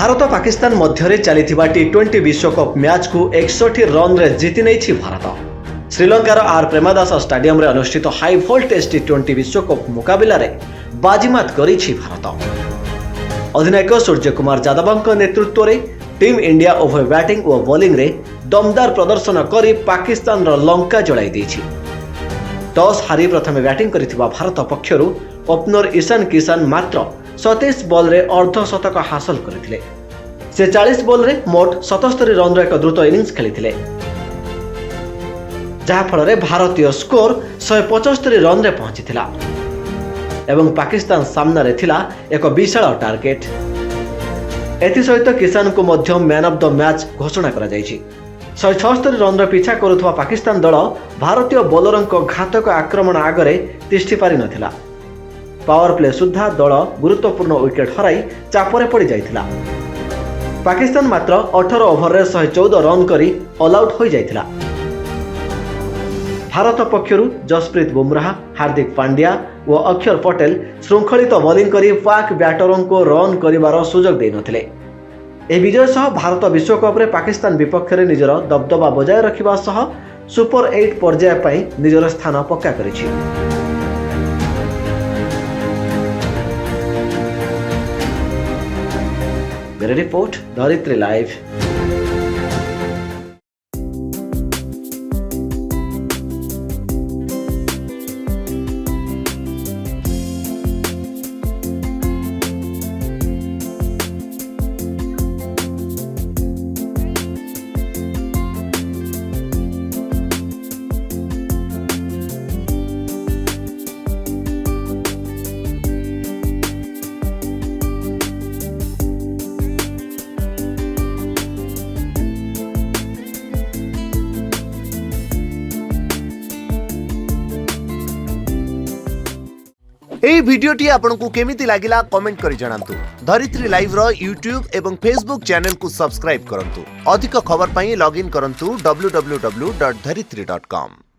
भारत पाकिस्तान मध्य चली टी20 विश्वकप मैच को 61 रन रे जीति नहीं भारत। श्रीलंकार आर प्रेमदास स्टाडियम रे अनुष्ठित हाई वोल्टेज टी20 विश्वकप मुकाबला रे बाजीमात करिछि भारत। अधिनायक सूर्यकुमार यादव नेतृत्व रे टीम इंडिया उभय बैटिंग और बॉलिंग रे दमदार प्रदर्शन करी पाकिस्तान रो लंका जलाई देछि। टॉस हारी प्रथमे बैटिंग करिथिबा भारत पक्षरु ओपनर ईशान किशन मात्र 27 बॉल रे अर्धशतक हासिल करथिले। से 40 बॉल रे मोट 77 रन रो एक द्रुत इनिंग्स खेलिथिले, जहा फल रे भारतीय स्कोर 175 रन रे पहुंचीथिला एवं पाकिस्तान सामना रे थिला एक विशाल टार्गेट। एथि सहित किसान को मध्य मैन ऑफ द मैच घोषणा करा जायछि। 176 रन रो पीछा करुथवा पाकिस्तान दल भारतीय बॉलरଙ୍କ घातक आक्रमण आगरे तिष्ठि पारि नथिला। पावर प्ले सुद्धा दल गुरुत्वपूर्ण विकेट हराई चापरे पड़ जाइथिला। पाकिस्तान मात्र 18 ओवर रे 114 रन करी ऑल आउट हो जाइथिला। भारत पक्षरु जसप्रीत बुमराह, हार्दिक पांड्या और अक्षर पटेल श्रृंखलित बॉलिंग करी पाक बैटरों को रन करिवार सुजोग दे नथिले। ए विजय सह भारत विश्वकप रे पाकिस्तान विपक्ष रे निजर दबदबा बजाय रखिबा सह सुपर 8 पर्याय पई निजर स्थान पक्का करिछि। मेरे रिपोर्ट धरित्री लाइव। এই ভিডিওটি आपको केमिति लागिला कमेंट करि जणांतु। धरित्री लाइव रो यूट्यूब एवं फेसबुक चैनल को सब्सक्राइब करंतु। अधिक खबर पई लॉगिन करंतु www.dharitri.com।